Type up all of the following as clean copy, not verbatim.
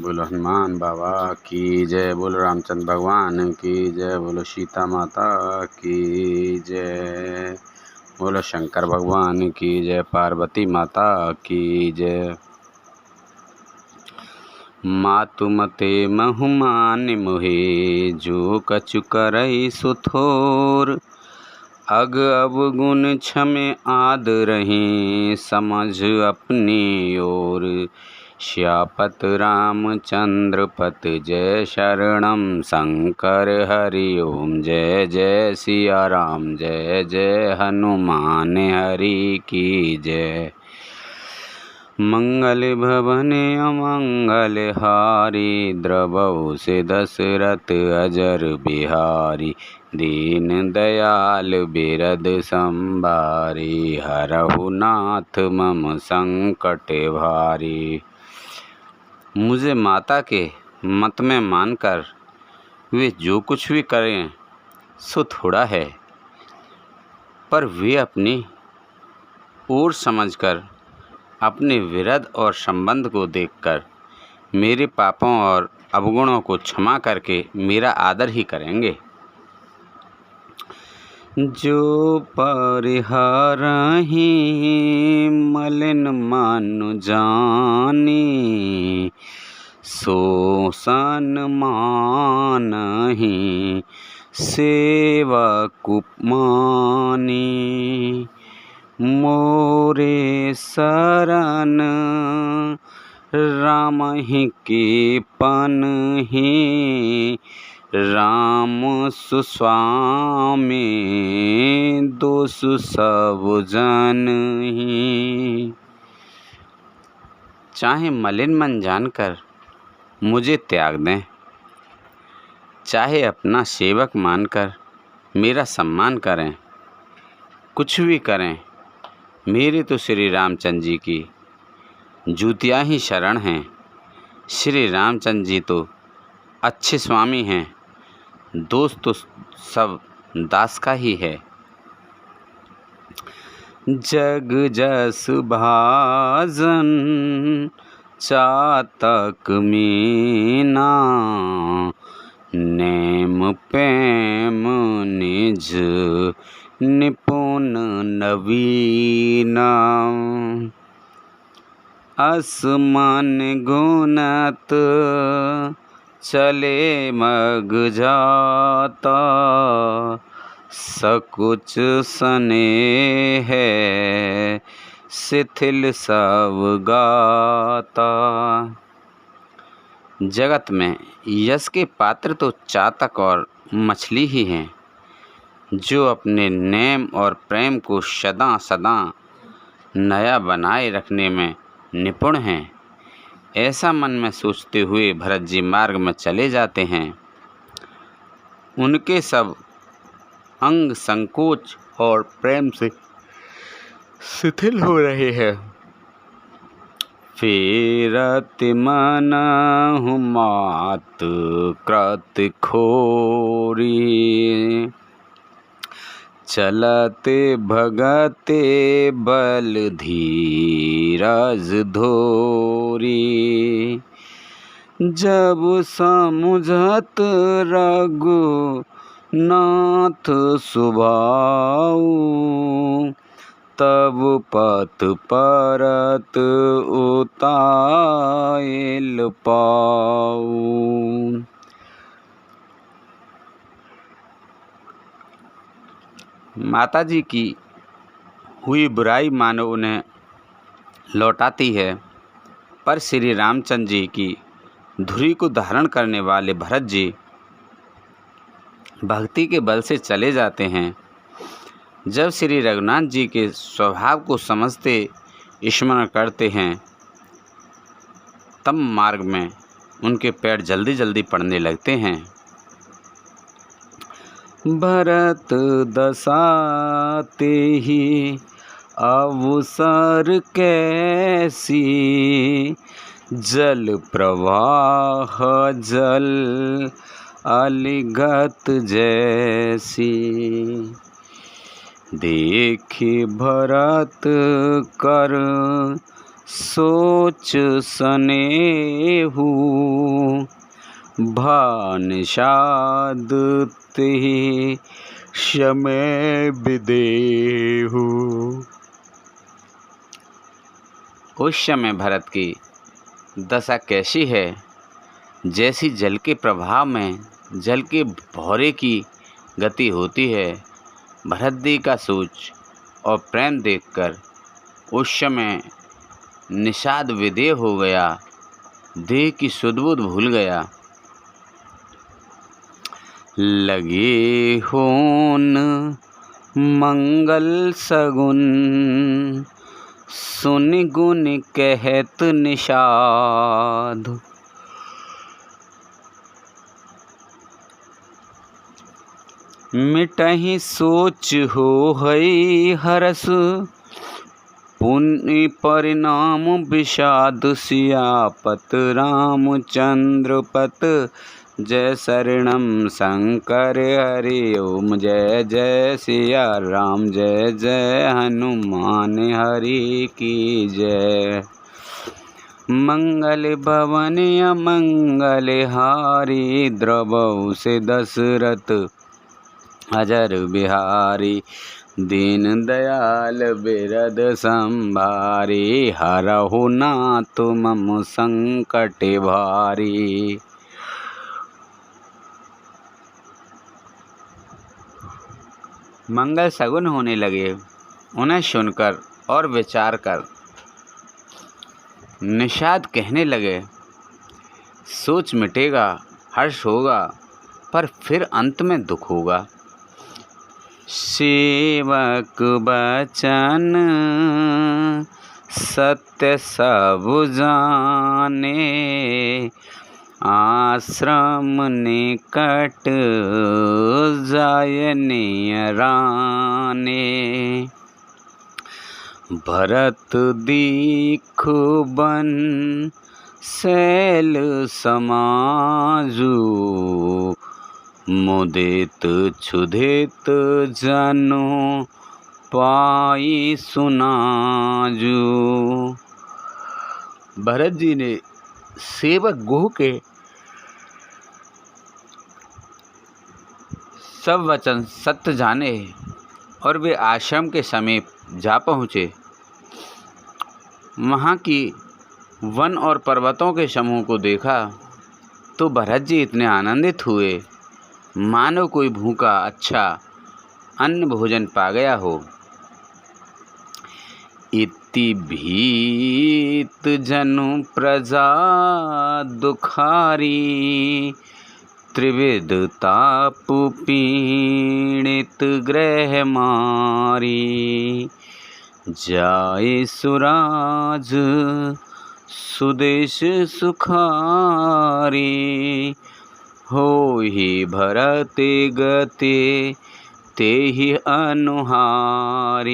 बोलो हनुमान बाबा की जय, बोलो रामचंद्र भगवान की जय, बोलो सीता माता की जय, बोलो शंकर भगवान की जय, पार्वती माता की जय। मातु मते महु मान मोहे, जो कछु करई सुथोर। अग अवगुण क्षमे आदरहि, समझ अपनी ओर। श्यापत रामचंद्र पत जय, शरणम शंकर हरि ओम। जय जय सिया राम, जय जय हनुमान हरि की जय। मंगल भवन अमंगल हारी, द्रवहु से दशरथ अजर बिहारी। दीन दयाल बिरद संबारी, हरहु नाथ मम संकट भारी। मुझे माता के मत में मानकर वे जो कुछ भी करें सो थोड़ा है, पर वे अपनी ओर समझकर अपने विरध और संबंध को देखकर मेरे पापों और अवगुणों को क्षमा करके मेरा आदर ही करेंगे। जो परिहारहि मलिन मानु जानी, सो सन्मानहि सेवक मानी। मोरे शरण रामहि के पनहि, राम सुस्वामी दोषु सब जनहि। चाहे मलिन मन जानकर मुझे त्याग दें, चाहे अपना सेवक मानकर मेरा सम्मान करें, कुछ भी करें, मेरे तो श्री रामचंद्र जी की जूतियाँ ही शरण हैं। श्री रामचंद्र जी तो अच्छे स्वामी हैं, दोस्त तो सब दास का ही है। जग जस भाजन चातक मीना, नेम प्रेम निज निपुण नवीना। असमान गुणत चले मग जाता, सकुच स्नेह शिथिल सब गाता। जगत में यश के पात्र तो चातक और मछली ही हैं, जो अपने नेम और प्रेम को सदा सदा नया बनाए रखने में निपुण हैं। ऐसा मन में सोचते हुए भरत जी मार्ग में चले जाते हैं। उनके सब अंग संकोच और प्रेम से शिथिल हो रहे हैं। फेरत मनहु मात कृत खोरी, चलते भगते बल धीरज धोरी। जब समुझत रघु नाथ सुभाऊ, तब पथ परत उताइल पाऊ। माता जी की हुई बुराई मानो उन्हें लौटाती है, पर श्री रामचंद्र जी की धुरी को धारण करने वाले भरत जी भक्ति के बल से चले जाते हैं। जब श्री रघुनाथ जी के स्वभाव को समझते स्मरण करते हैं, तब मार्ग में उनके पैर जल्दी जल्दी पड़ने लगते हैं। भरत दसाते ही अवसर कैसी, जल प्रवाह जल अलिगत जैसी। देखि भरत कर सोच सनेहु भानिषाद तिहि समय विदेहु। उस समय भरत की दशा कैसी है, जैसी जल के प्रभाव में जल के भौरे की गति होती है। भरत जी का सोच और प्रेम देखकर उस समय निषाद विदेह हो गया, देह की सुध-बुध भूल गया। लगे होन मंगल सगुन सुनि गुण कहत निषाद। मिटहि सोच हो हई हरस पुण्य परिणाम विषाद। सियापत रामचंद्र पत जय शरणम शंकर हरि ओम। जय जय सिया राम जय जय हनुमान हरि की जय। मंगल भवन अमंगल हारी द्रवहु से दशरथ अजर बिहारी। दीन दयाल बिरद संभारी हरहु नाथ मम संकट भारी। मंगल सगुन होने लगे। उन्हें सुनकर और विचार कर निषाद कहने लगे, सोच मिटेगा, हर्ष होगा, पर फिर अंत में दुख होगा। सेवक बचन सत्य सब जाने आश्रम निकट जाय नियराने। भरत दीख बन शैल समाजु मुदित क्षुधित जनु पाई सुनाजू। भरत जी ने सेवक गोह के सब वचन सत्य जाने और वे आश्रम के समीप जा पहुँचे। वहाँ की वन और पर्वतों के समूह को देखा तो भरत जी इतने आनंदित हुए मानो कोई भूखा अच्छा अन्न भोजन पा गया हो। इति भीत जनु प्रजा दुखारी त्रिविध ताप पीड़ित ग्रह मारी। जाय सुराज सुदेश सुखारी होहि भरत गति तेहि अनुहारी।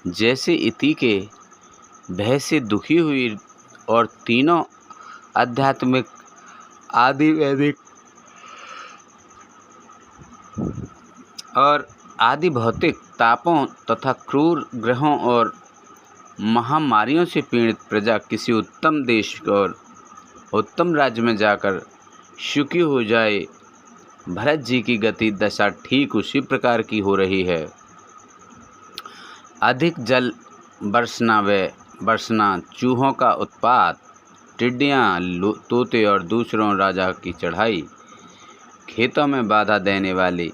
जैसे इति के भय से दुखी हुई और तीनों आध्यात्मिक आदि वैदिक और आदि भौतिक तापों तथा क्रूर ग्रहों और महामारियों से पीड़ित प्रजा किसी उत्तम देश और उत्तम राज्य में जाकर सुखी हो जाए। भरत जी की गति दशा ठीक उसी प्रकार की हो रही है। अधिक जल बरसना, चूहों का उत्पात, टिड्डियाँ, तोते और दूसरों राजा की चढ़ाई, खेतों में बाधा देने वाली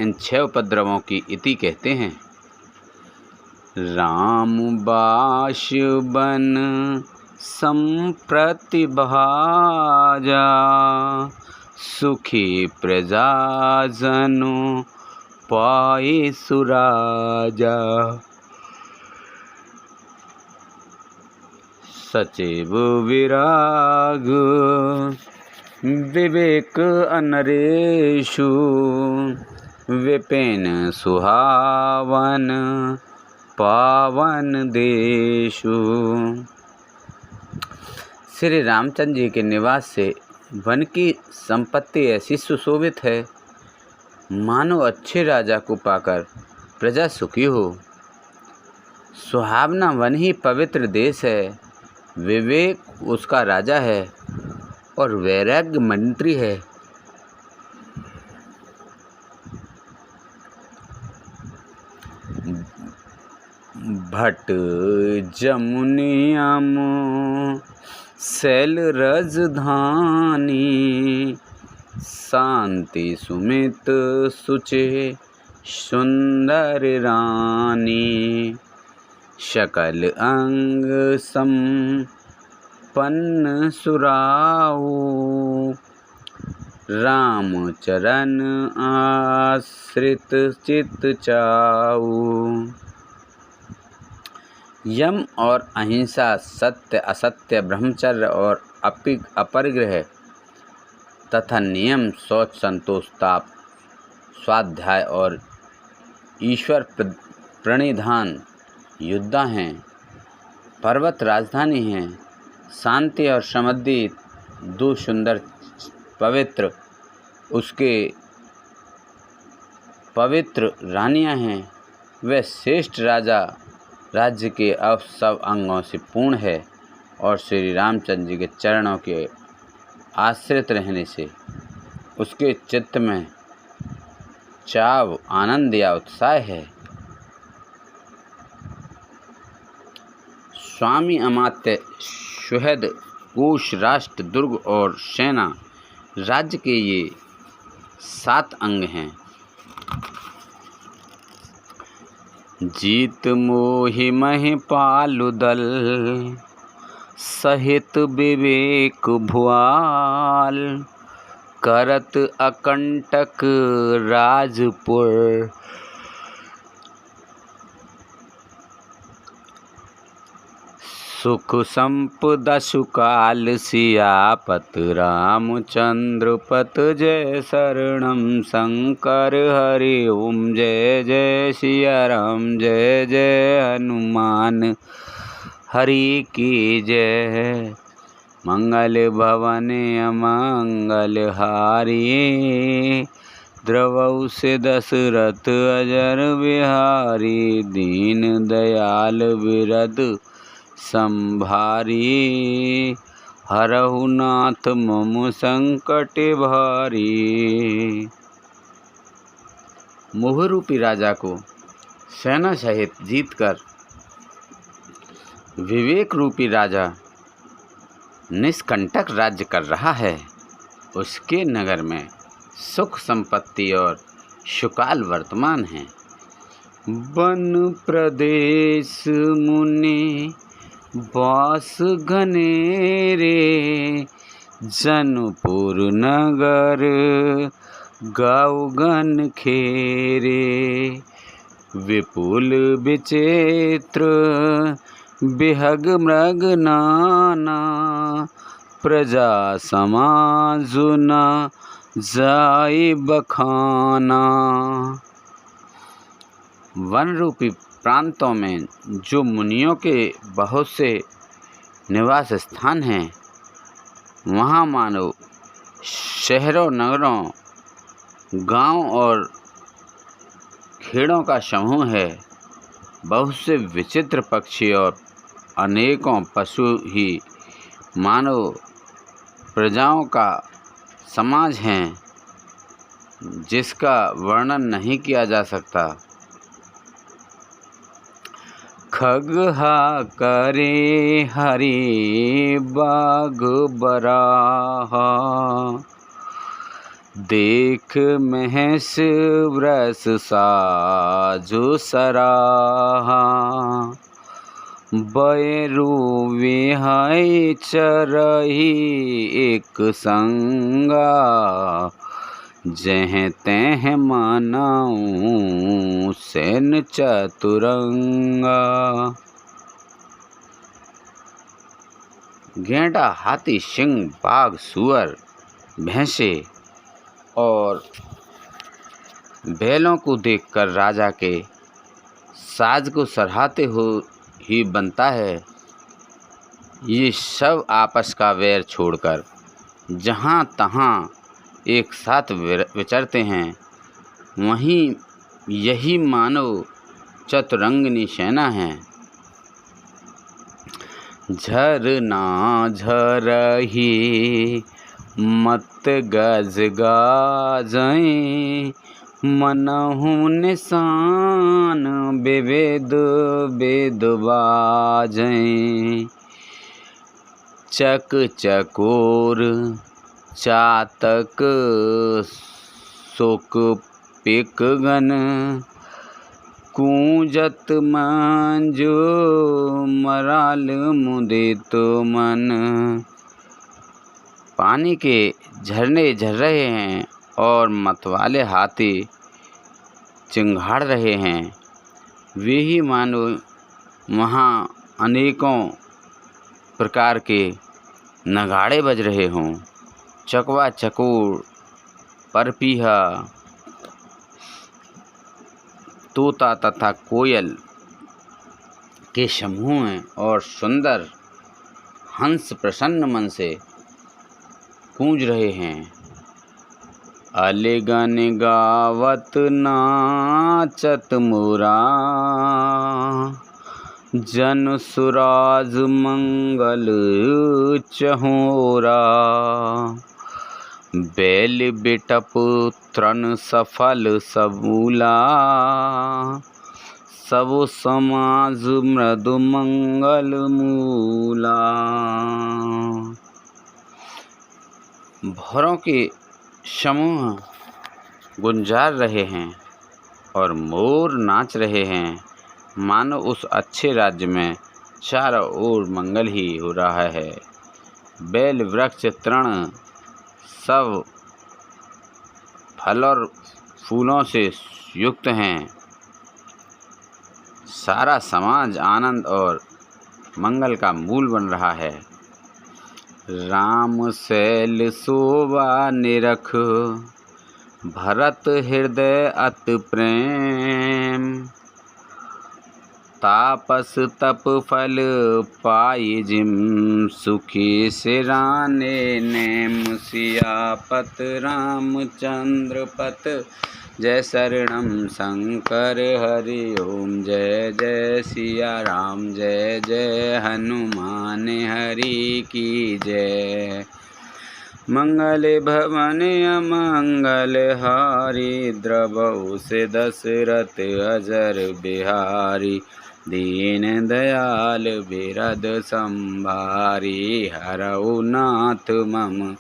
इन 6 उपद्रवों की इति कहते हैं। राम बाश बन संप्रति भाजा सुखी प्रजा जनु पाए सुराजा। सचिव विराग विवेक अनरेषु विपिन सुहावन पावन देशु। श्री रामचंद्र जी के निवास से वन की संपत्ति ऐसी सुशोभित है मानो अच्छे राजा को पाकर प्रजा सुखी हो। सुहावना वन ही पवित्र देश है, विवेक उसका राजा है और वैराग्य मंत्री है। भट जमुनियम शैल राजधानी, शांति सुमित सुचे सुंदर रानी, सकल अंग संपन्न सुराऊ, राम चरण आश्रित चित चाऊ। यम और अहिंसा, सत्य असत्य, ब्रह्मचर्य और अपरिग्रह तथा नियम, शौच संतोष ताप स्वाध्याय और ईश्वर प्रणिधान योद्धा हैं। पर्वत राजधानी हैं। शांति और समृद्धि दो सुंदर पवित्र उसके पवित्र रानियां हैं। वह श्रेष्ठ राजा राज्य के सब अंगों से पूर्ण है और श्री रामचंद्र जी के चरणों के आश्रित रहने से उसके चित्त में चाव, आनंद या उत्साह है। स्वामी, अमात्य, सुहृद, कोश, राष्ट्र, दुर्ग और सेना राज्य के ये 7 अंग हैं। जीत मोहि महिपालु दल, सहित विवेक भुआल, करत अकंटक राजपुर, सुख संपदा सुकाल, सियापत रामचंद्र पत, जय शरणम शंकर हरि ओम, जय जय सिया राम, जय जय हनुमान हरि की जय। मंगल भवन अमंगल हारी, द्रवौ से दशरथ अजर बिहारी, दीन दयाल बिरद संभारी, हरहु नाथ मम संकट भारी। मोह रूपी राजा को सेना सहित जीतकर विवेक रूपी राजा निष्कंटक राज्य कर रहा है। उसके नगर में सुख संपत्ति और सुकाल वर्तमान है। वन प्रदेश मुनि वास घनेरे, जनपुर नगर गाँव गन खेरे, विपुल विचित्र बिहग मृग नाना, प्रजा समाज न जाय बखाना। वन रूपी प्रांतों में जो मुनियों के बहुत से निवास स्थान हैं, वहाँ मानो शहरों, नगरों, गांव और खेड़ों का समूह है। बहुत से विचित्र पक्षी और अनेकों पशु ही मानव प्रजाओं का समाज हैं, जिसका वर्णन नहीं किया जा सकता। खगहा करे हरि बाघ बराहा, देख महस व्रस साजो सराहा, बैरू विहाय चरही एक संगा, जह तह मानाऊं सैन चतुरंगा। गेंडा, हाथी, सिंह, बाघ, सुअर, भैंसे और बैलों को देखकर राजा के साज को सराहते ही बनता है। ये सब आपस का वैर छोड़कर जहाँ तहाँ एक साथ विचरते हैं। वहीं यही मानव चतुरंगिनी सेना है। झरना झरही मत गज गाजै, मनहु निशान विविध वेद बाजै। चक चकोर चातक सुक पिक गन, कूंजत मंजू मराल मुदित मन। पानी के झरने झर रहे हैं और मतवाले हाथी चिंगाड़ रहे हैं। वे ही मानो वहाँ अनेकों प्रकार के नगाड़े बज रहे हों। चकवा चकोर, परपीहा, तोता तथा कोयल के समूह हैं और सुंदर हंस प्रसन्न मन से गूंज रहे हैं। अलगन गावत नाचत मुरा, जन सुराज मंगल चहोरा। बैल बिटप तृण सफल सबूला, सब समाज मृदु मंगल मूला। भौरों के समूह गुंजार रहे हैं और मोर नाच रहे हैं, मानो उस अच्छे राज्य में चारों ओर मंगल ही हो रहा है। बेल वृक्ष तृण सब फल और फूलों से युक्त हैं। सारा समाज आनंद और मंगल का मूल बन रहा है। राम शैल शोभा निरख, भरत हृदय अति प्रेम। तापस तप फल पाई जिम, सुखी सिराने नेम। सियापत रामचंद्र पत, जय शरणम शंकर हरि ओम। जय जय सिया राम, जय जय हनुमान हरि की जय। मंगल भवन अमंगल हारी, द्रवहु से दशरथ अजर बिहारी। दीन दयाल बिरद संभारी, हरऊ नाथ मम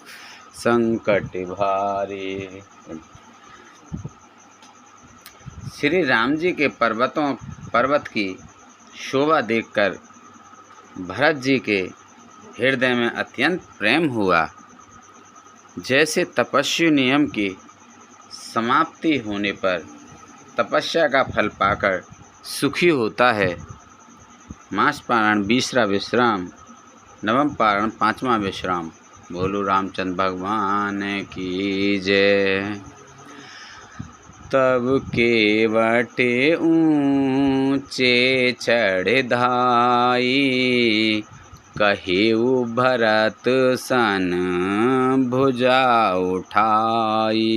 संकट भारी। श्री राम जी के पर्वत की शोभा देखकर भरत जी के हृदय में अत्यंत प्रेम हुआ। जैसे तपस्वी नियम की समाप्ति होने पर तपस्या का फल पाकर सुखी होता है। मास पारण 20वां विश्राम, नवम पारण 5वां विश्राम। बोलो रामचंद्र भगवान की जय। तब केवटे ऊंचे चढ़ धाई, कहेउ भरत सन भुजा उठाई।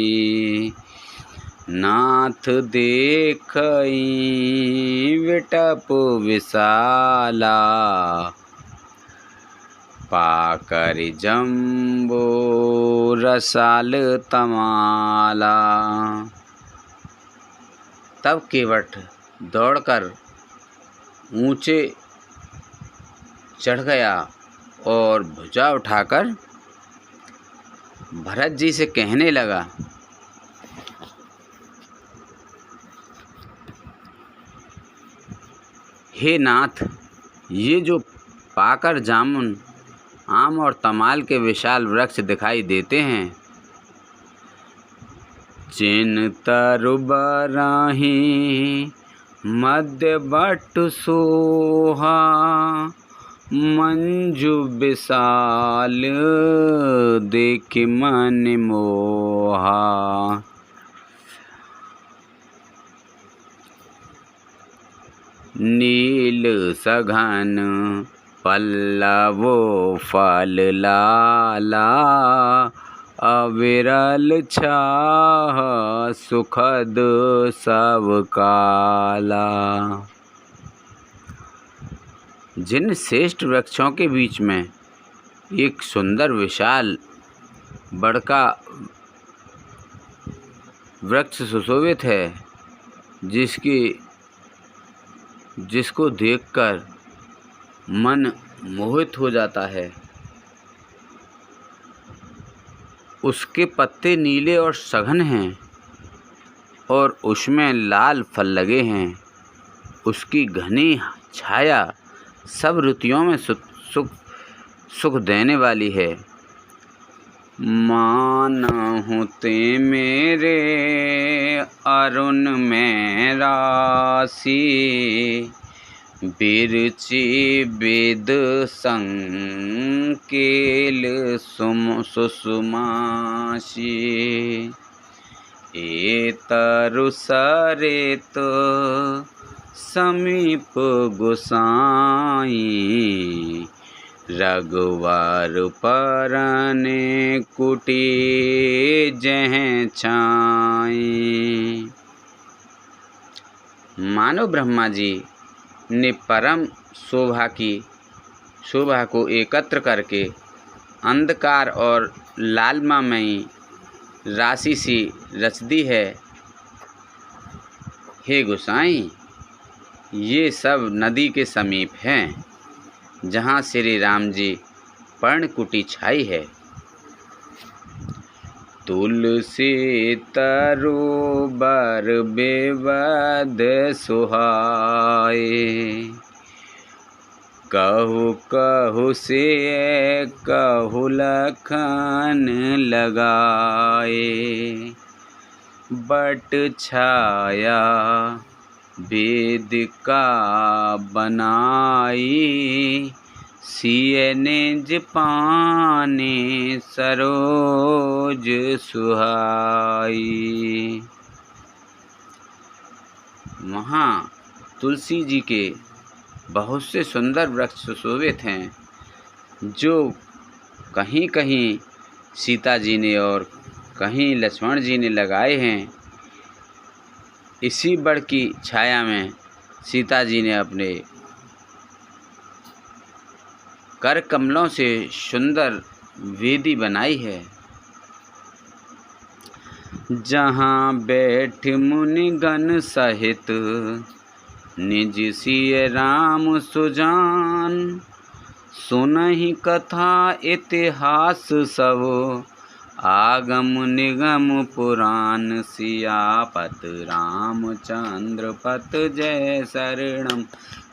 नाथ देखई विटप विशाला, पाकर जम्बो रसाल तमाला। तब केवट दौड़कर ऊंचे चढ़ गया और भुजा उठाकर भरत जी से कहने लगा, हे नाथ, ये जो पाकर जामुन, आम और तमाल के विशाल वृक्ष दिखाई देते हैं, चिन तरु बराही मध्य बट सोहा। मंजू विशाल देख मन मोहा। नील सघन पल्लवो फल लाला, अविरल छाह सुखद सब काला। जिन श्रेष्ठ वृक्षों के बीच में एक सुंदर विशाल बड़का वृक्ष सुशोभित है, जिसको देखकर मन मोहित हो जाता है। उसके पत्ते नीले और सघन हैं और उसमें लाल फल लगे हैं। उसकी घनी छाया सब ऋतुओं में सुख देने वाली है। मानहु ते मेरे अरुण में राशि, बिरचि बिद संकेल सुषुमासी। एतरु सरित समीप गोसाई, रघुवर परने कुटी जह छाई। मानो ब्रह्मा जी ने परम शोभा को एकत्र करके अंधकार और लालमामयी राशि सी रच दी है। हे गोसाई, ये सब नदी के समीप हैं, जहाँ श्री राम जी पर्णकुटी छाई है। तुलसी तरु बर बेवद सुहाए, कहु कहु से कहु लखन लगाए। बट छाया वेदिका बनाई, सिय निज पाने सरोज सुहाई। वहाँ तुलसी जी के बहुत से सुंदर वृक्ष सुशोभित हैं, जो कहीं कहीं सीता जी ने और कहीं लक्ष्मण जी ने लगाए हैं। इसी बड़ की छाया में सीता जी ने अपने कर कमलों से सुंदर वेदी बनाई है। जहाँ बैठ मुनिगण सहित निज सिय राम सुजान, सुनहि कथा इतिहास सब आगम निगम पुराण। सियापत रामचंद्र पत जय शरणम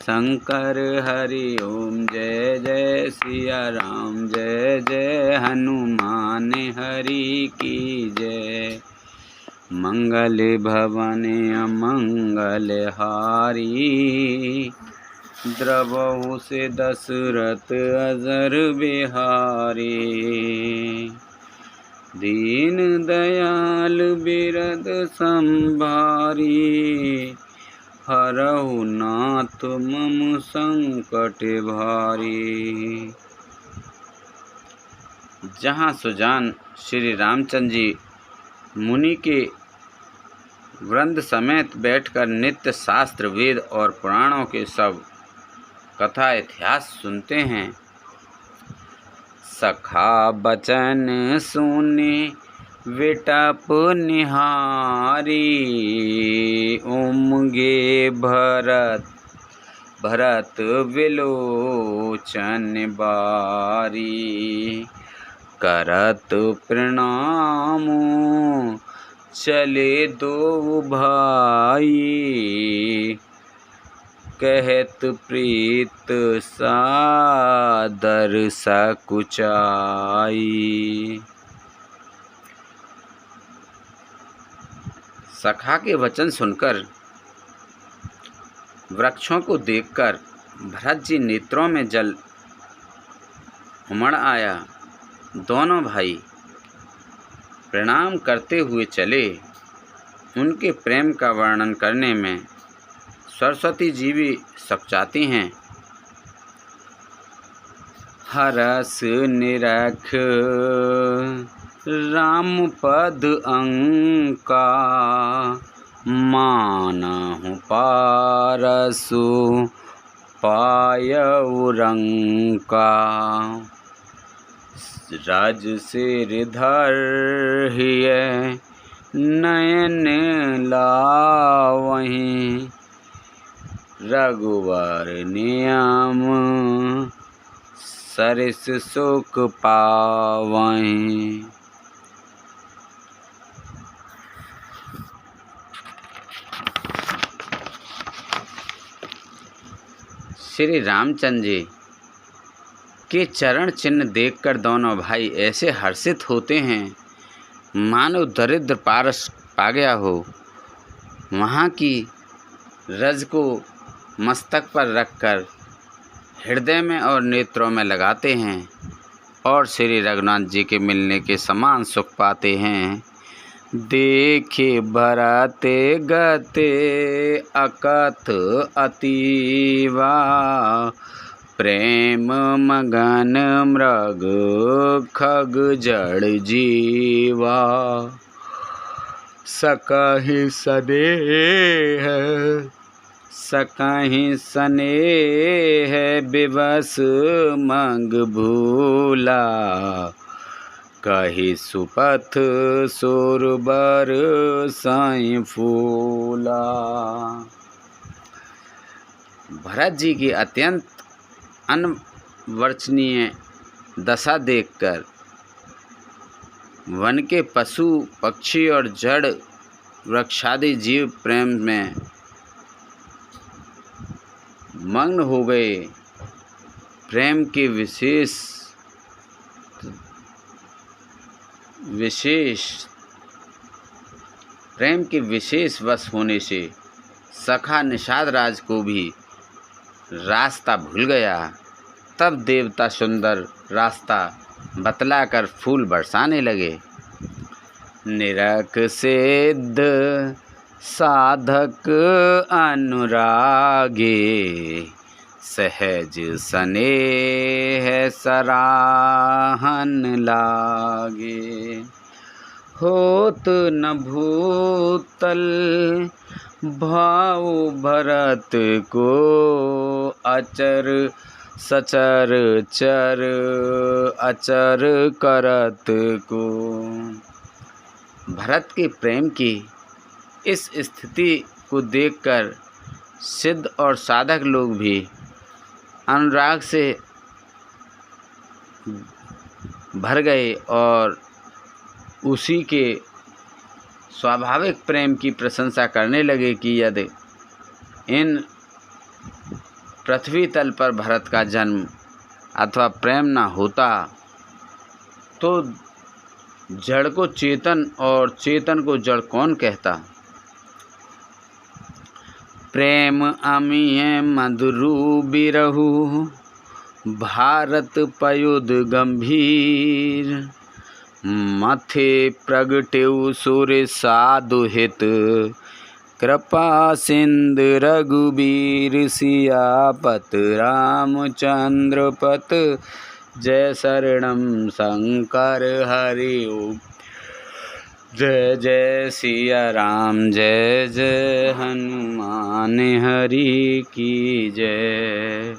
शंकर हरि ओम। जय जय सिया राम, जय जय हनुमान हरि की जय। मंगल भवन अमंगल हारी, द्रवहु से दशरथ अजर बिहारी। दीन दयाल बिरद संभारी, हरहु नाथ मम संकट भारी। जहाँ सुजान श्री रामचंद्र जी मुनि के वृंद समेत बैठकर नित्य शास्त्र वेद और पुराणों के सब कथा इतिहास सुनते हैं। सखा बचन सुने विटप निहारी, उमगे भरत विलोचन बारी। करत प्रणाम चले दो भाई, कहत प्रीत सादर सकुचाई। सखा के वचन सुनकर, वृक्षों को देखकर भरत जी नेत्रों में जल उमड़ आया। दोनों भाई प्रणाम करते हुए चले। उनके प्रेम का वर्णन करने में सरस्वती जी भी सकचाती हैं। हरस निरख राम पद अंका, मानहु पारसु पायउ रंका। राज सिरधर हिय नयन लावहीं। रघुवर नियम सरिस सुख पावहीं। श्री रामचंद्र जी के चरण चिन्ह देखकर दोनों भाई ऐसे हर्षित होते हैं मानो दरिद्र पारस पा गया हो। वहाँ की रज को मस्तक पर रखकर हृदय में और नेत्रों में लगाते हैं और श्री रघुनाथ जी के मिलने के समान सुख पाते हैं। देखे भरते गते अकथ अतीवा। प्रेम मगन मृग खग जड़ जीवा। सकहि स्नेह विवश मंग भूला। कहि सुपथ सुरबर साई फूला। भरत जी की अत्यंत अनवर्चनीय दशा देखकर वन के पशु पक्षी और जड़ वृक्षादि जीव प्रेम में मग्न हो गए। प्रेम के विशेष वश होने से सखा निषाद राज को भी रास्ता भूल गया। तब देवता सुंदर रास्ता बतलाकर फूल बरसाने लगे। निरख सिद्ध साधक अनुरागे। सहज स्नेह सराहन लागे। होत न भूतल भाव भरत को। अचर सचर चर अचर करत को। भरत के प्रेम की इस स्थिति को देखकर सिद्ध और साधक लोग भी अनुराग से भर गए और उसी के स्वाभाविक प्रेम की प्रशंसा करने लगे कि यदि इन पृथ्वी तल पर भरत का जन्म अथवा प्रेम न होता तो जड़ को चेतन और चेतन को जड़ कौन कहता। प्रेम अमिय मधुरु बिरहु भारत पयुध गंभीर। मथे प्रगटेउ सुर साधु हित कृपा सिंधु रघुबीर। सियापत रामचंद्र पत जय शरणम शंकर हरि। जय जय सिया राम जय जय हनुमान हरि की जय।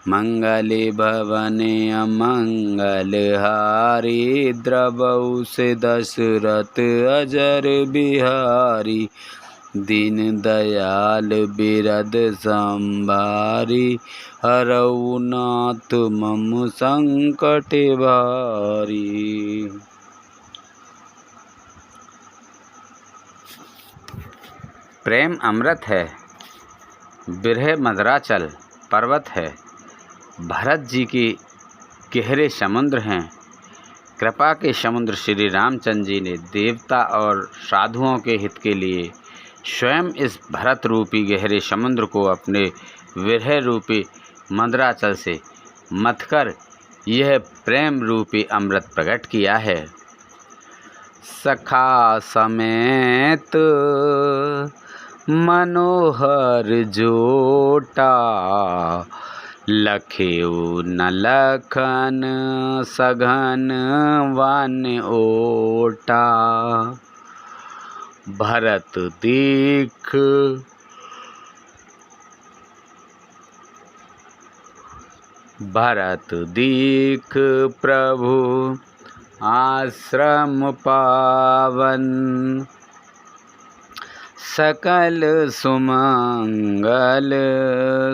मंगल भवन अमंगल हारी। द्रवउ से दशरथ अजर बिहारी। दीन दयाल बिरद संभारी। हरऊ नाथ मम संकट भारी। प्रेम अमृत है, बिरह मदराचल पर्वत है। भरत जी की गहरे समुद्र हैं। कृपा के समुद्र श्री रामचंद्र जी ने देवता और साधुओं के हित के लिए स्वयं इस भरत रूपी गहरे समुद्र को अपने विरह रूपी मदराचल से मथकर यह प्रेम रूपी अमृत प्रकट किया है। सखा समेत मनोहर जोटा। लखेउ न लखन सघन वन ओटा। भरत देख भरत दीख प्रभु आश्रम पावन, सकल सुमंगल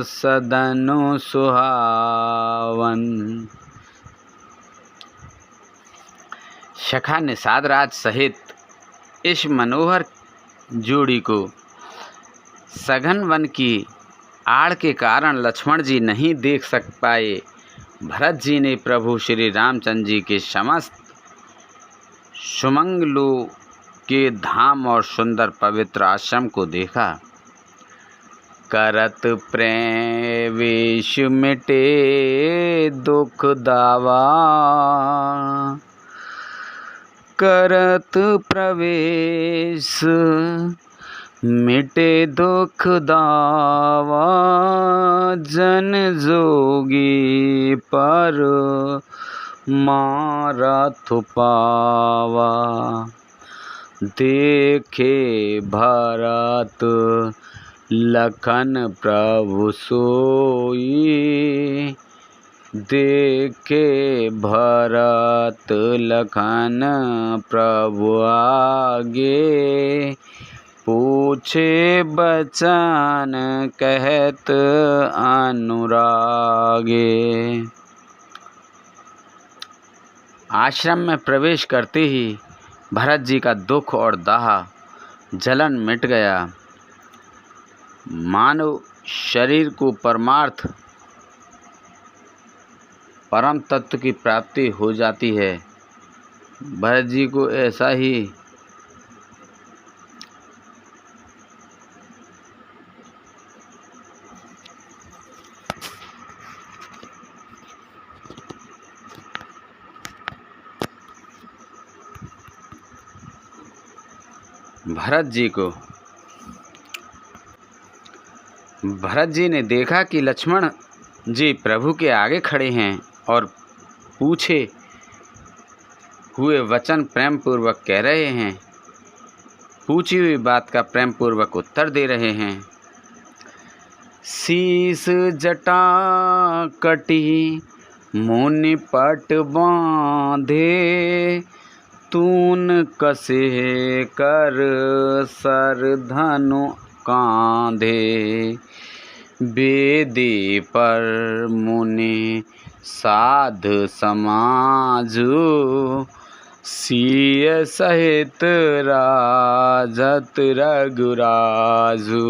सदनु सुहावन। सखा निषाद राज सहित इस मनोहर जोड़ी को सघन वन की आड़ के कारण लक्ष्मण जी नहीं देख सक पाए। भरत जी ने प्रभु श्री रामचंद्र जी के समस्त सुमंगलों के धाम और सुंदर पवित्र आश्रम को देखा। करत प्रवेश मिटे दुख दावा, करत प्रवेश मिटे दुख दावा, जन जोगी पर मारथ पावा। देखे भरत लखन प्रभु सोई, देखे भरत लखन प्रभु आगे, पूछे बचन कहत अनुरागे। आश्रम में प्रवेश करते ही भरत जी का दुख और दाह जलन मिट गया। मानव शरीर को परमार्थ परम तत्व की प्राप्ति हो जाती है। भरत जी को ऐसा ही भरत जी ने देखा कि लक्ष्मण जी प्रभु के आगे खड़े हैं और पूछे हुए वचन प्रेम पूर्वक कह रहे हैं, पूछी हुई बात का प्रेम पूर्वक उत्तर दे रहे हैं। शीस जटा कटी मुनि पट बांधे, तून कसे कर सर धनु कांधे। बेदी पर मुनि साध समाजु, सिय सहित राजत रघुराजु।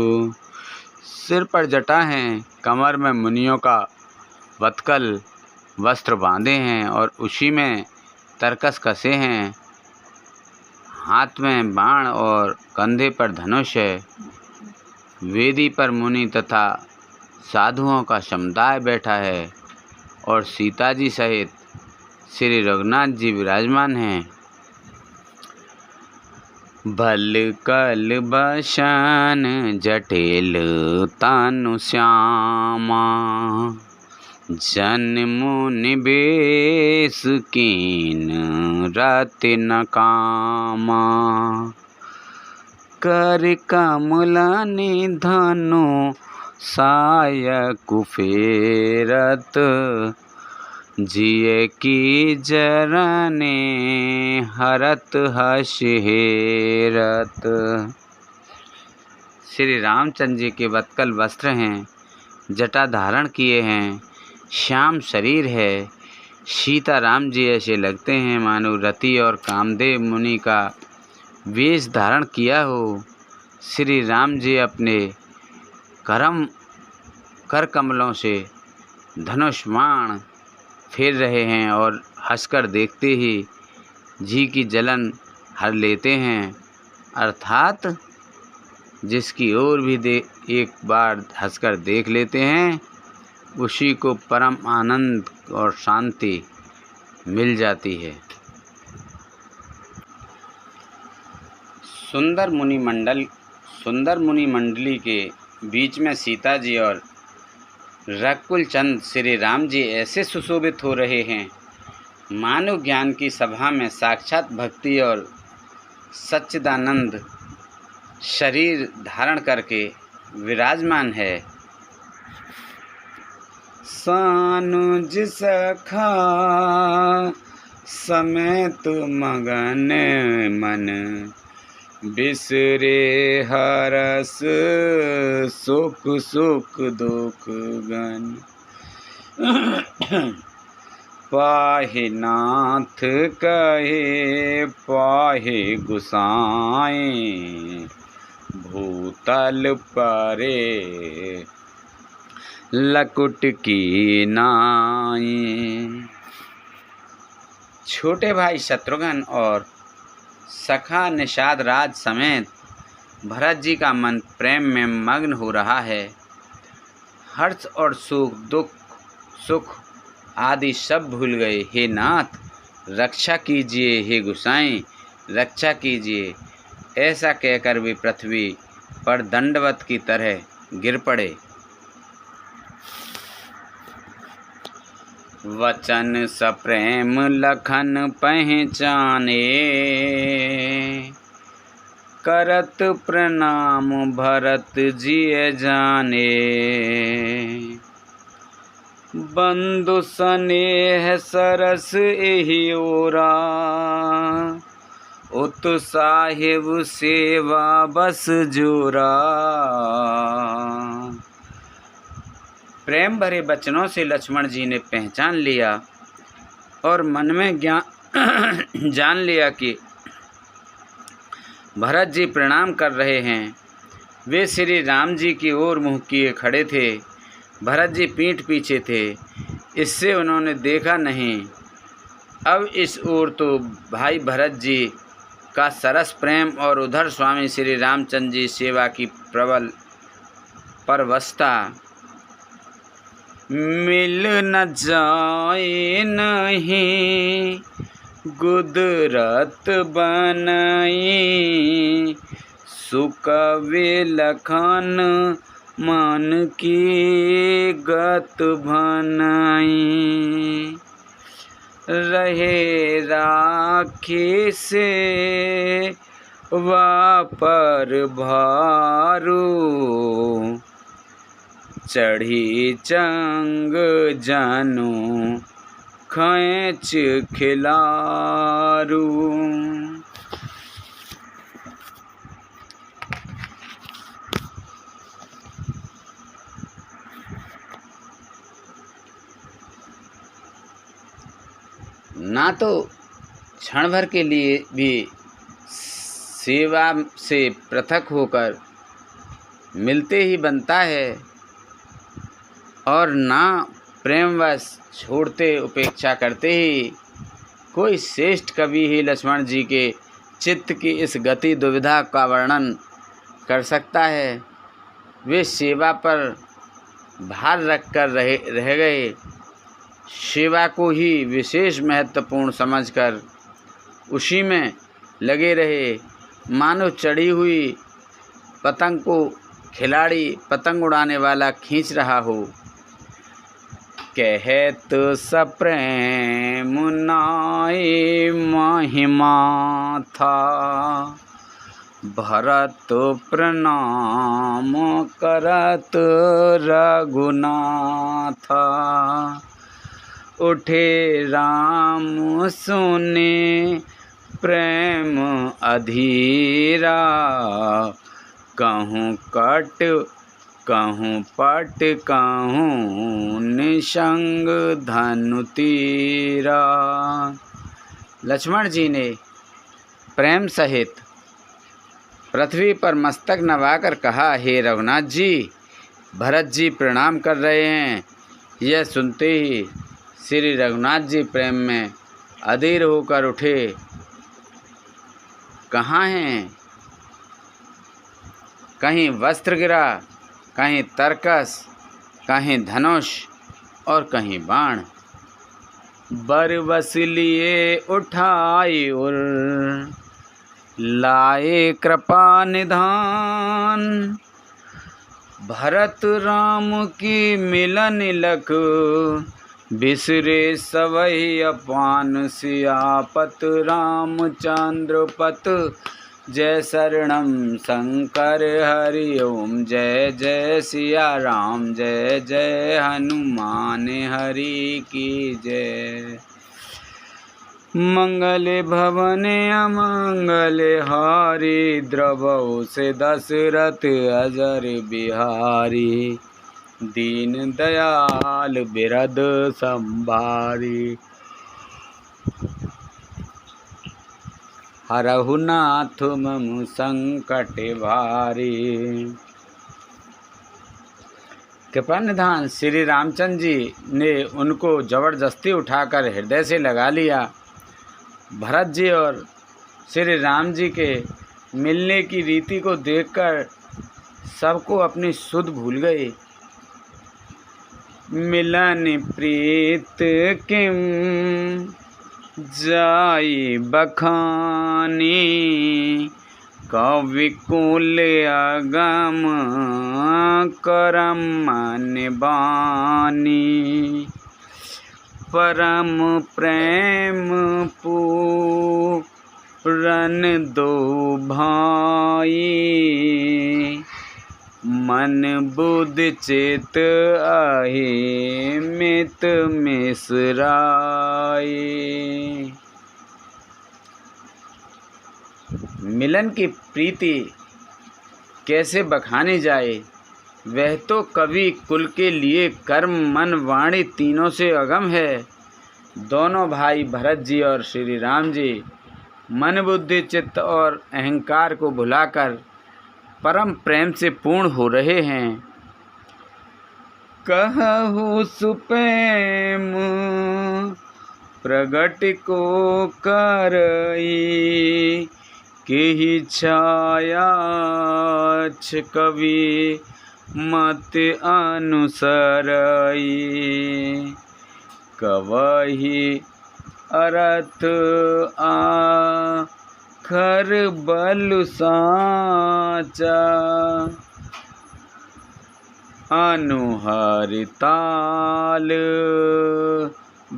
सिर पर जटा हैं, कमर में मुनियों का वत्कल वस्त्र बांधे हैं और उसी में तरकस कसे हैं। हाथ में बाण और कंधे पर धनुष है। वेदी पर मुनि तथा साधुओं का समुदाय बैठा है और सीता जी सहित श्री रघुनाथ जी विराजमान हैं। बल कल बसन जटिल तनु श्यामा, जन्म निवेश कीन रत्न कामा। कर कमल निधनु सायक फेरत, जिय की जरने हरत हर्ष हेरत। श्री रामचंद्र जी के वत्कल वस्त्र हैं, जटा धारण किए हैं, श्याम शरीर है। सीता राम जी ऐसे लगते हैं मानो रति और कामदेव मुनि का वेश धारण किया हो। श्री राम जी अपने कर कमलों से धनुष बाण फेर रहे हैं और हंसकर देखते ही जी की जलन हर लेते हैं। अर्थात जिसकी ओर भी एक बार हंसकर देख लेते हैं, उसी को परम आनंद और शांति मिल जाती है। सुंदर मुनि मंडली के बीच में सीता जी और रघुकुल चंद श्री राम जी ऐसे सुशोभित हो रहे हैं मानव ज्ञान की सभा में साक्षात भक्ति और सच्चिदानंद शरीर धारण करके विराजमान है। सानुज सखा समेत मगन मन, बिसरे हरस सुख सुख दुख गन। पाहि नाथ कहे पाहि गुसाएं, भूतल परे लकुट की नाई। छोटे भाई शत्रुघ्न और सखा निषाद राज समेत भरत जी का मन प्रेम में मग्न हो रहा है। हर्ष और सुख आदि सब भूल गए। हे नाथ रक्षा कीजिए, हे गुसाएं रक्षा कीजिए। ऐसा कहकर वे पृथ्वी पर दंडवत की तरह गिर पड़े। वचन सप्रेम लखन पहचाने, करत प्रणाम भरत जिय जाने। बंधु स्नेह सरस एहि ओरा, उत साहिब सेवा बस जोरा। प्रेम भरे वचनों से लक्ष्मण जी ने पहचान लिया और मन में जान लिया कि भरत जी प्रणाम कर रहे हैं। वे श्री राम जी की ओर मुँह किए खड़े थे। भरत जी पीठ पीछे थे, इससे उन्होंने देखा नहीं। अब इस ओर तो भाई भरत जी का सरस प्रेम और उधर स्वामी श्री रामचंद्र जी सेवा की प्रबल परवशता। मिल न जाए नहीं गुदरत बनाई, सुकवे लखन मन की गत भनाई। रहे राखी से वापर भारू, चढ़ी चंग जानो खैच खिलारू। ना तो क्षण भर के लिए भी सेवा से पृथक होकर मिलते ही बनता है, और ना प्रेमवश छोड़ते उपेक्षा करते ही। कोई श्रेष्ठ कवि ही लक्ष्मण जी के चित्त की इस गति दुविधा का वर्णन कर सकता है। वे सेवा पर भार रख कर रह गए। सेवा को ही विशेष महत्वपूर्ण समझकर उसी में लगे रहे, मानो चढ़ी हुई पतंग को खिलाड़ी पतंग उड़ाने वाला खींच रहा हो। कहत सप्रेम नाई महिमा था, भरत प्रणाम करत रघुनाथा। उठे राम सुने प्रेम अधीरा, कहूँ कट कहूँ पट कहूँ निसंग धनु तीरा। लक्ष्मण जी ने प्रेम सहित पृथ्वी पर मस्तक नवाकर कहा, हे रघुनाथ जी, भरत जी प्रणाम कर रहे हैं। यह सुनते ही श्री रघुनाथ जी प्रेम में अधीर होकर उठे। कहाँ हैं? कहीं वस्त्र गिरा, कहीं तरकस, कहीं धनुष और कहीं बाण। बरबस लिए उठाए और लाए कृपा निधान। भरत राम की मिलन लख, बिसरे सवै अपान। सियापत रामचंद्र पत जय शरणम शंकर हरि ओम। जय जय सिया राम, जय जय हनुमान हरि की जय। मंगल भवन अमंगल हारी, द्रवहु से दशरथ अजर बिहारी। दीन दयाल बिरद संभारी, हरहु नाथ मम संकट भारी। कृपा निधान श्री रामचंद्र जी ने उनको जबरदस्ती उठाकर हृदय से लगा लिया। भरत जी और श्री राम जी के मिलने की रीति को देखकर सबको अपनी सुध भूल गए। मिलन प्रीत किम जाई बखानी, कविकुल अगम करम निबानी। परम प्रेम पूरन दो भाई, मन बुद्धि चित आहे मित मिसराई। मिलन की प्रीति कैसे बखानी जाए, वह तो कवि कुल के लिए कर्म मन वाणी तीनों से अगम है। दोनों भाई भरत जी और श्री राम जी मन बुद्धि चित्त और अहंकार को भुलाकर परम प्रेम से पूर्ण हो रहे हैं। कहु सुप्रेम प्रगट को करई, केहि छाया कवि मत अनुसरई। कवहि अरथ आखर बल साचा, अनुहरिताल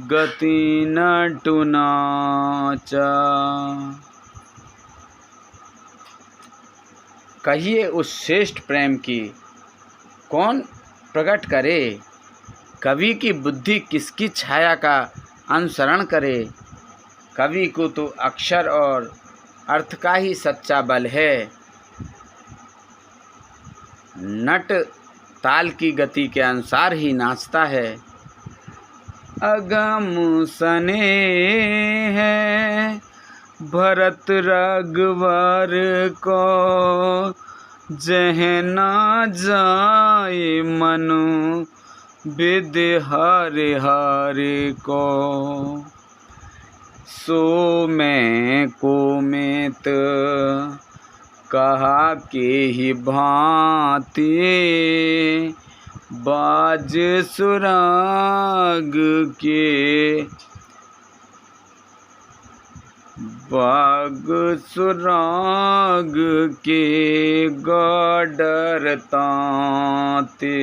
गति नटु नाचा। कहिए उस श्रेष्ठ प्रेम की कौन प्रकट करे, कवि की बुद्धि किसकी छाया का अनुसरण करे। कवि को तो अक्षर और अर्थ का ही सच्चा बल है, नट ताल की गति के अनुसार ही नाचता है। अगम सने है भरत रघुवर को, जह ना जाए मनु विधि हरि हरि को। सो मैं को मेत कहा के ही भांति, बाज सुराग के बाग सुराग के गडर तांते।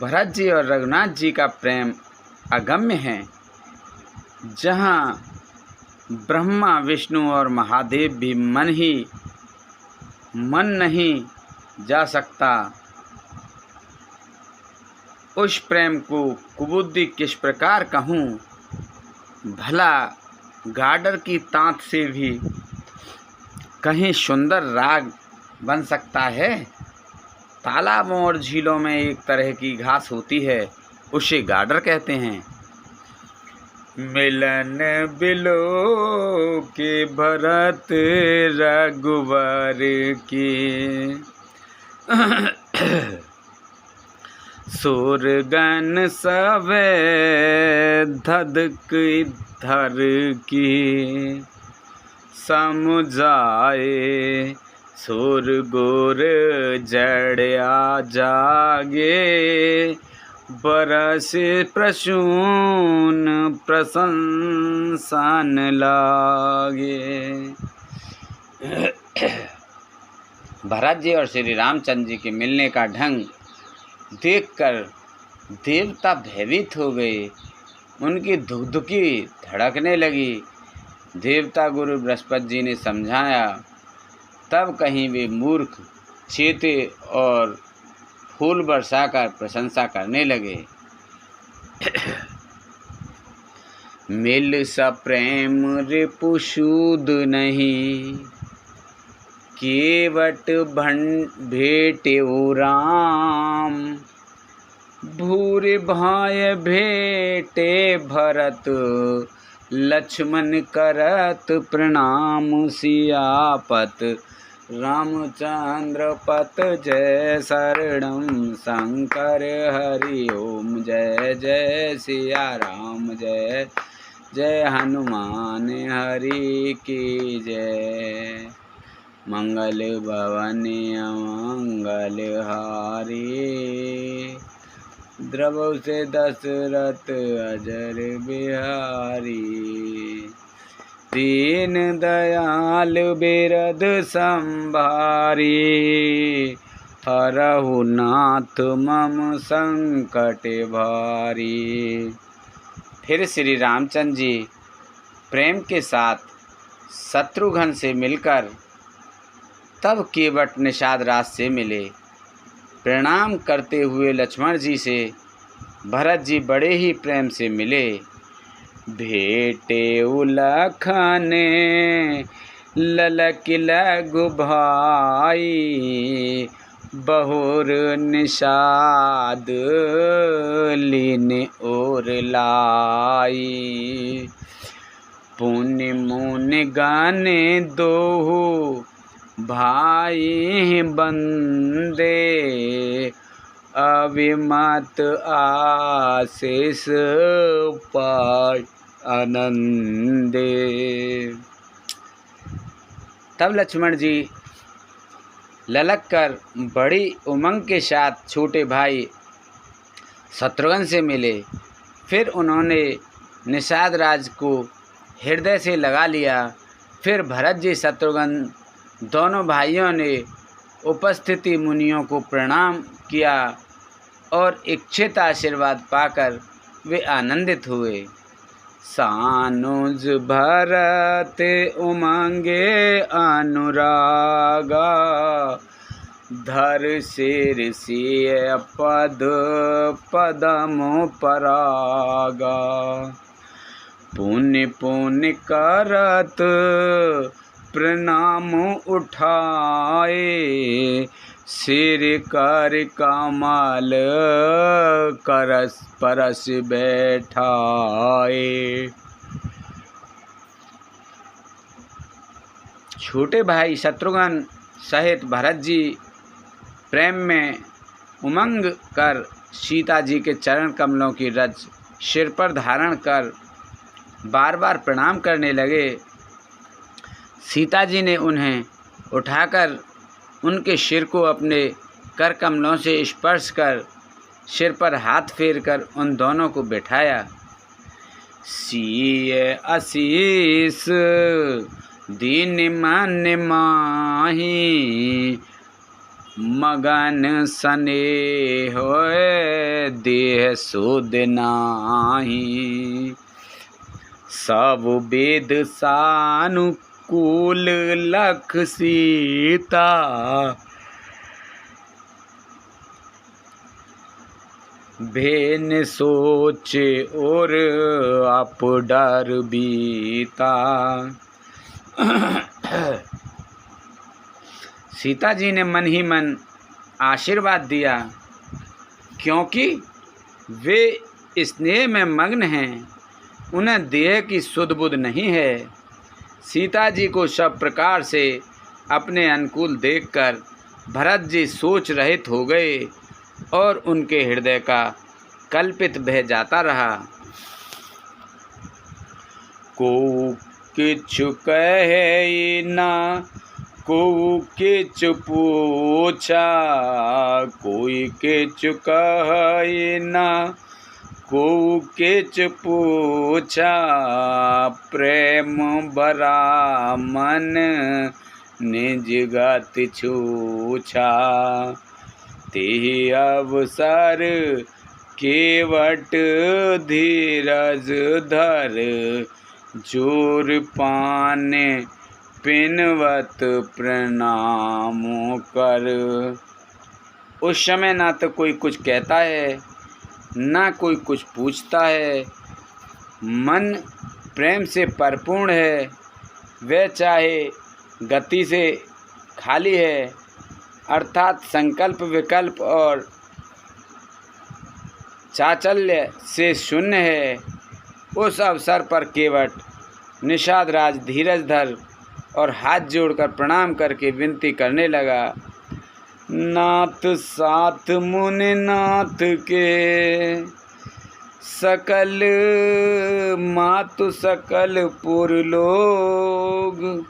भरत जी और रघुनाथ जी का प्रेम अगम्य है। जहाँ ब्रह्मा विष्णु और महादेव भी मन नहीं जा सकता, उस प्रेम को कुबुद्धि किस प्रकार कहूँ। भला गाडर की तांत से भी कहीं सुंदर राग बन सकता है। तालाबों और झीलों में एक तरह की घास होती है, उसे गाडर कहते हैं। मिलन बिलो के भरत रघुवर की, सुरगन सवे धधक धर की। समुझाए सुर गोर जड़या जागे, बरस प्रसून प्रशंसन लागे। भरत जी और श्री रामचंद्र जी के मिलने का ढंग देखकर देवता भयभीत हो गए। उनकी धुकधुकी धड़कने लगी। देवता गुरु बृहस्पति जी ने समझाया, तब कहीं वे मूर्ख चेते और फूल बरसाकर प्रशंसा करने लगे। मिल सप्रेम रिपुसूद नहीं, केवट भेटेउ राम। भूरि भाय भेटे भरत, लक्ष्मण करत प्रणाम। सियापत रामचंद्र पत जय शरणम। शंकर हरि ओम जय जय सिया राम जय जय। हनुमान हरि की जय। मंगल भवन अमंगल हारी, द्रवौ से दशरथ अजर बिहारी। दीन दयाल बिरद संभारी, हरहु नाथ मम संकट भारी। फिर श्री रामचंद्र जी प्रेम के साथ शत्रुघ्न से मिलकर तब केवट निषाद राज से मिले। प्रणाम करते हुए लक्ष्मण जी से भरत जी बड़े ही प्रेम से मिले। भेटे लखन ललक लघु भाई, बहुर निषाद लीन और लाई। पुण्य मुनि गाने दोहु भाई बंदे, अविमत आशीष पाय आनंदे। तब लक्ष्मण जी ललक कर बड़ी उमंग के साथ छोटे भाई शत्रुघ्न से मिले। फिर उन्होंने निषाद राज को हृदय से लगा लिया। फिर भरत जी शत्रुघ्न दोनों भाइयों ने उपस्थिति मुनियों को प्रणाम किया और इच्छित आशीर्वाद पाकर वे आनंदित हुए। सानुज भरत उमंगे अनुरागा, धर सिर सिय पद पदम परागा। पुण्य पुण्य करत प्रणाम उठाए, सिर कर कमल करस परस बैठाए। छोटे भाई शत्रुघ्न सहित भरत जी प्रेम में उमंग कर सीता जी के चरण कमलों की रज सिर पर धारण कर बार बार प्रणाम करने लगे। सीता जी ने उन्हें उठाकर उनके सिर को अपने कर कमलों से स्पर्श कर सिर पर हाथ फेर कर उन दोनों को बैठाया। सीय आशीष दीन मन माही, मगन सने होए देह सुध नाही। सब वेद सानुकूल लख सीता, भेन सोच और आप डर बीता। सीता जी ने मन ही मन आशीर्वाद दिया, क्योंकि वे स्नेह में मग्न हैं, उन्हें देह की सुध बुध नहीं है। सीता जी को सब प्रकार से अपने अनुकूल देखकर भरत जी सोच रहित हो गए और उनके हृदय का कल्पित बह जाता रहा। को किछु कहे ना को किछु पूछा, कोई किछु कहे ना को किछु पूछा। प्रेम बरा मन निज गति छूछा, तेहि अवसर केवट धीरज धर। जोर पाने पिनवत प्रणाम कर। उस समय ना तो कोई कुछ कहता है, ना कोई कुछ पूछता है। मन प्रेम से परिपूर्ण है। वह चाहे गति से खाली है, अर्थात संकल्प विकल्प और चांचल्य से शून्य है। उस अवसर पर केवट निषाद राज धीरज धर और हाथ जोड़कर प्रणाम करके विनती करने लगा। नाथ साथ मुनि नाथ के, सकल मातु सकल पुर लोग।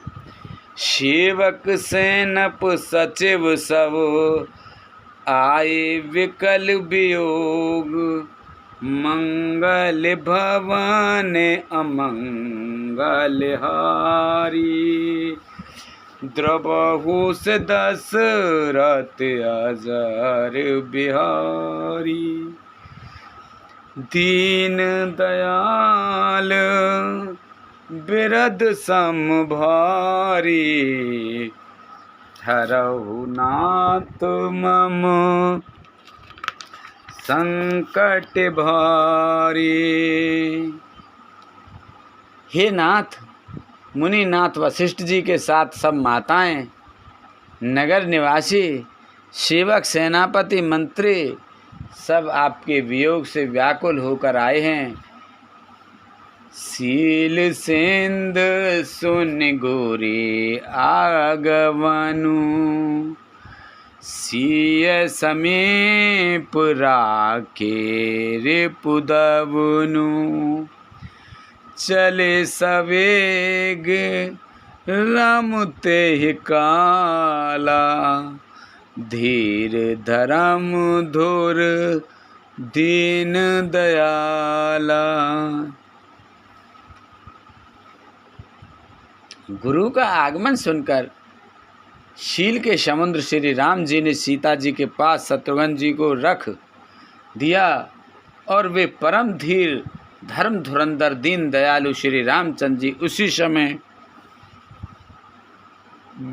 सेवक सैनप सचिव सब, आए विकल वियोग। मंगल भवन अमंगल हारी, द्रवहु से दशरथ अजर बिहारी। दीन दयाल बिरद सम भारी, हरहु नाथ मम संकट भारी। हे नाथ, मुनिनाथ वशिष्ठ जी के साथ सब माताएं, नगर निवासी, सेवक, सेनापति, मंत्री सब आपके वियोग से व्याकुल होकर आए हैं। सील सेंद सुन गोरे आगवनु, सिय समीप राखे रिपुदवनु। चले सवेग रमते ही काला, धीर धर्म धुर दीन दयाला। गुरु का आगमन सुनकर शील के समुद्र श्री राम जी ने सीता जी के पास शत्रुघ्न जी को रख दिया और वे परम धीर धर्म धुरंधर दीन दयालु श्री रामचंद्र जी उसी समय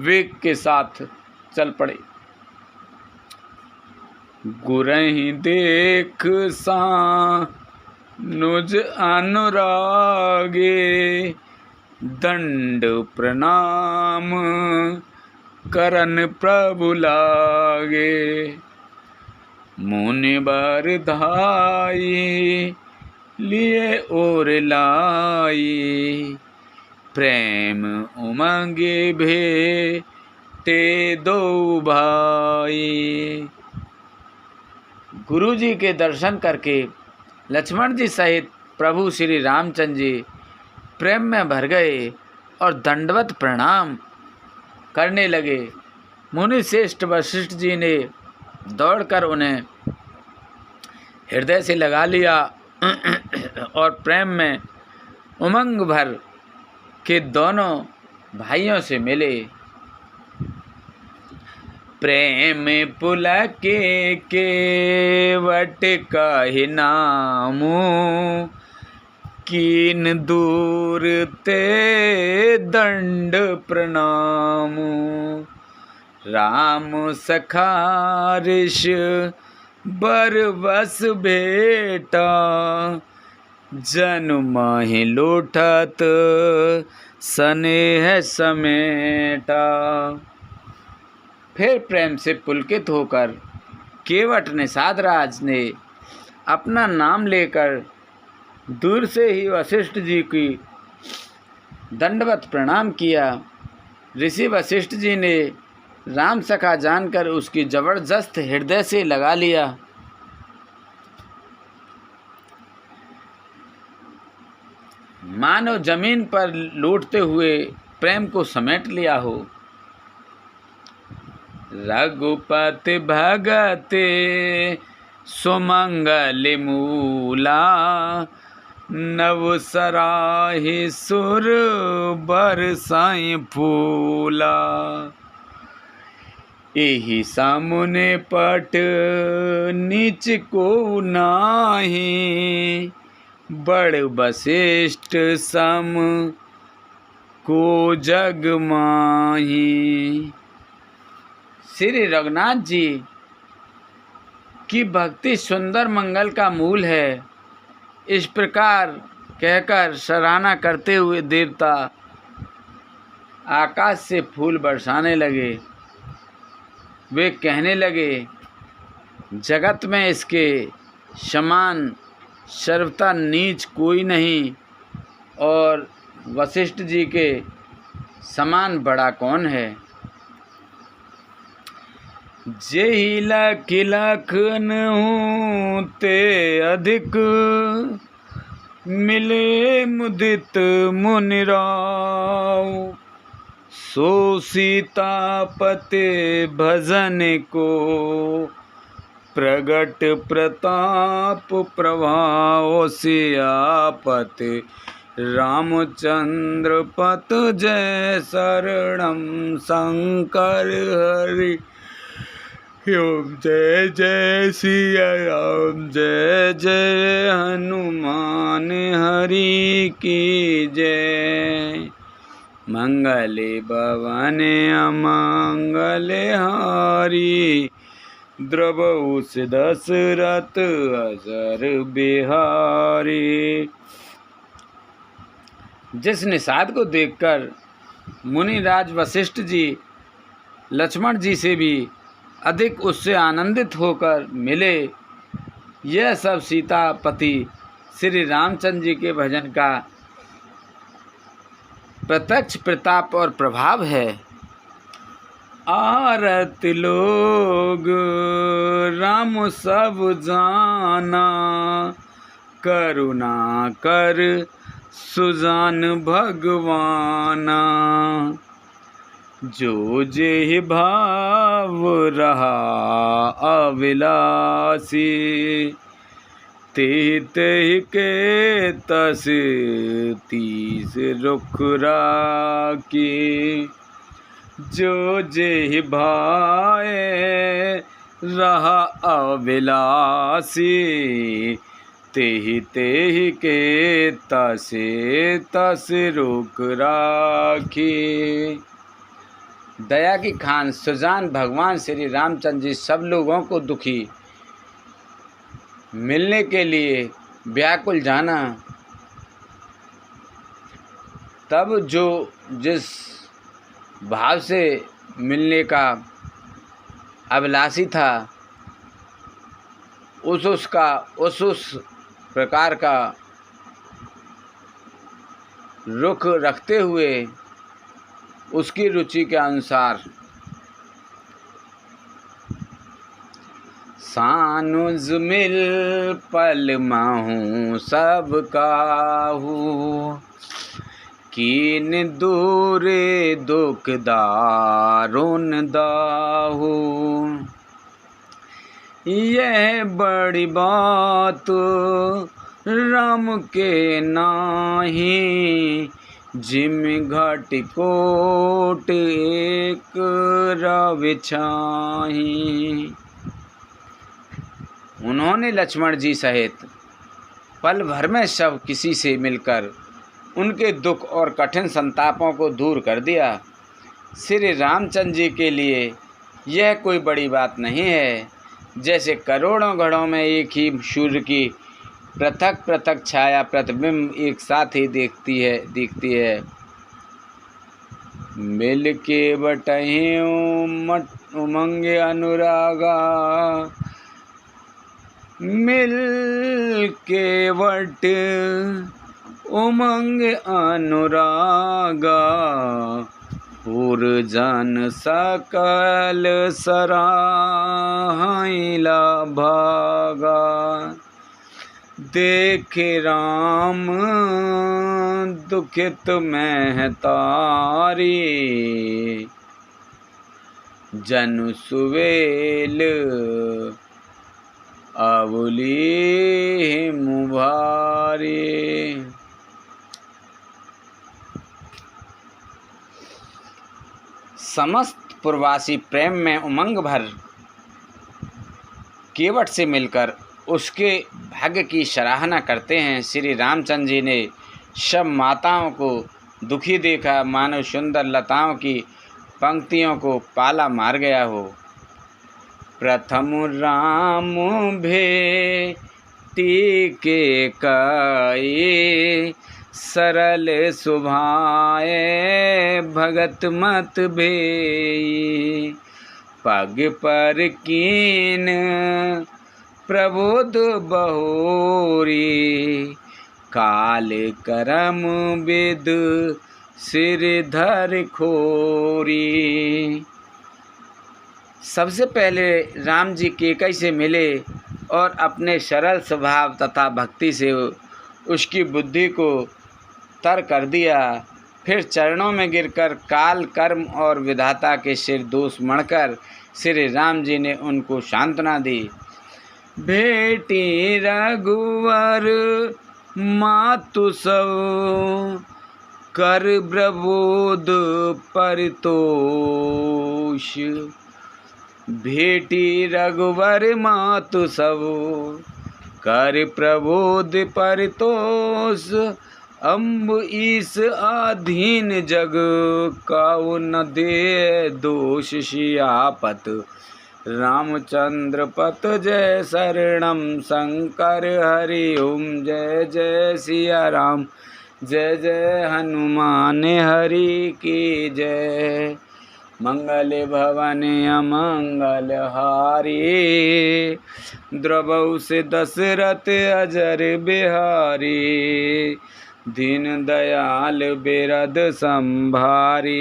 वेग के साथ चल पड़े। गुरहि देख सानुज अनुरागे, दंड प्रणाम करन प्रभु लागे। मुनि बर धाई लिए और लाई, प्रेम उमंगे भेटे दो भाई। गुरु जी के दर्शन करके लक्ष्मण जी सहित प्रभु श्री रामचंद्र जी प्रेम में भर गए और दंडवत प्रणाम करने लगे। मुनि श्रेष्ठ वशिष्ठ जी ने दौड़कर उन्हें हृदय से लगा लिया और प्रेम में उमंग भर के दोनों भाइयों से मिले। प्रेम पुलके केवट काहि नामु, कीन दूर ते दंड प्रणामु। राम सखारिश बरबस भेटा, जनु माहि लोटत स्नेह समेटा। फिर प्रेम से पुलकित होकर केवट निषाद राज ने अपना नाम लेकर दूर से ही वशिष्ठ जी की दंडवत प्रणाम किया। ऋषि वशिष्ठ जी ने राम सखा जानकर उसकी जबरदस्त हृदय से लगा लिया। मानो जमीन पर लूटते हुए प्रेम को समेट लिया हो। रघुपति भगते सुमंगल मूला, नव सराहि सुर बरसाई फूला। एहि सामने पट नीच को नाही, बड़ वशिष्ठ सम को जग माही। श्री रघुनाथ जी की भक्ति सुंदर मंगल का मूल है। इस प्रकार कहकर सराहना करते हुए देवता आकाश से फूल बरसाने लगे। वे कहने लगे, जगत में इसके समान सर्वथा नीच कोई नहीं और वशिष्ठ जी के समान बड़ा कौन है। जेहि लख लखन ते अधिक मिले मुदित मुनि राव। सो सीतापति भजन को प्रगट प्रताप प्रभाव। सियापति रामचंद्र पत जय शरणम शंकर हरि। ओम जय जय सिया राम, जय जय हनुमान हरि की जय। मंगले भवन अमंगल हारी, द्रवहु दशरथ अजर बिहारी। जिस निषाद को देखकर मुनिराज वशिष्ठ जी लक्ष्मण जी से भी अधिक उससे आनंदित होकर मिले, यह सब सीतापति श्री रामचंद्र जी के भजन का प्रत्यक्ष प्रताप और प्रभाव है। आरत लोग राम सब जाना, करुणा कर सुजान भगवाना। जो जेहि भाव रहा अविलासी, तेहि तेहि के तस तीस रुख राखी। जो जेहि भाए रहा अविलासी, तेहि तेहि के तस तस रुख राखी। दया की खान सुजान भगवान श्री रामचंद्र जी सब लोगों को दुखी मिलने के लिए व्याकुल जाना। तब जो जिस भाव से मिलने का अभिलाषी था, उस प्रकार का रुख रखते हुए उसकी रुचि के अनुसार सानुज मिल पल माहूँ सब काहू। कीन दूरे दुख दारुन दाहू। यह बड़ी बात राम के नाही, जिम घट कोट एक रविछाही। उन्होंने लक्ष्मण जी सहित पल भर में सब किसी से मिलकर उनके दुख और कठिन संतापों को दूर कर दिया। श्री रामचंद्र जी के लिए यह कोई बड़ी बात नहीं है। जैसे करोड़ों घड़ों में एक ही सूर्य की पृथक पृथक छाया प्रतिबिंब एक साथ ही दिखती है। मिल के बटहि उमंग अनुरागा, मिल के वट उमंग अनुरागा। पुर जन सकल सराहिला भागा। देखे राम दुखित महतारी, जनु सुवेल अबुली मुभारी। समस्त पूर्वासी प्रेम में उमंग भर केवट से मिलकर उसके भाग्य की सराहना करते हैं। श्री रामचंद्र जी ने सब माताओं को दुखी देखा, मानो सुंदर लताओं की पंक्तियों को पाला मार गया हो। प्रथम राम भेटी के कई, सरल सुभाए भगत मत भेई। पग पर कीन प्रबोध बहोरी, काल करम विद सिर धर खोरी। सबसे पहले राम जी केकई से मिले और अपने सरल स्वभाव तथा भक्ति से उसकी बुद्धि को तर कर दिया। फिर चरणों में गिरकर काल कर्म और विधाता के सिर दोष मढ़कर श्री राम जी ने उनको सांत्वना दी। भेटी रघुवर मातु सब, कर प्रबोध परितोष। भेटी रघुवर मातु सब, कर प्रबोध परितोष। अम्ब ईस आधीन जग, काऊ न दे दोष। सियापत रामचंद्र पत जय शरणम, शंकर हरि ओम जय जय सिया राम। जय जय हनुमान हरि की जय। मंगल भवन अमंगल हारी, द्रवौ से दशरथ अजर बिहारी। दीन दयाल बिरद संभारी,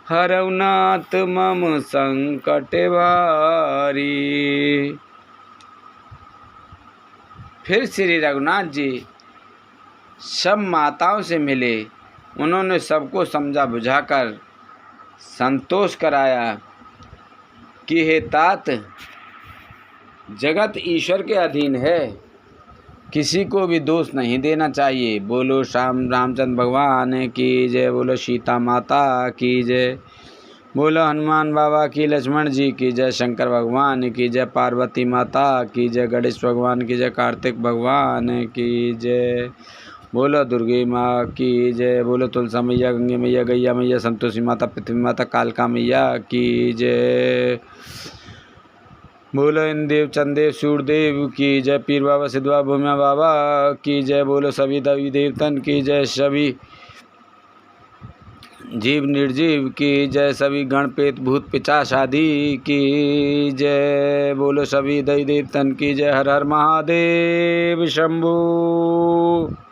हरौ नाथ मम संकट भारी। फिर श्री रघुनाथ जी सब माताओं से मिले। उन्होंने सबको समझा बुझाकर संतोष कराया कि हे तात, जगत ईश्वर के अधीन है, किसी को भी दोष नहीं देना चाहिए। बोलो रामचंद्र भगवान की जय, बोलो सीता माता की जय, बोलो हनुमान बाबा की, लक्ष्मण जी की जय, शंकर भगवान की जय, पार्वती माता की जय, गणेश भगवान की जय, कार्तिक भगवान की जय, बोलो दुर्गे माँ की जय, बोलो तुलसा मैया, गंगे मैया, गैया मैया, संतोषी माता, पृथ्वी माता, कालका मैया की जय, बोलो इंद्रदेव, चंद्रदेव, सूर्यदेव की जय, पीर बाबा, सिद्ध बाबा, भूमिया बाबा की जय, बोलो सभी देवी देवतन की जय, सभी जीव निर्जीव की जय, सभी गण प्रेत भूत पिशाच आदि की जय, बोलो सभी देवी देवतन की जय। हर हर महादेव शंभू।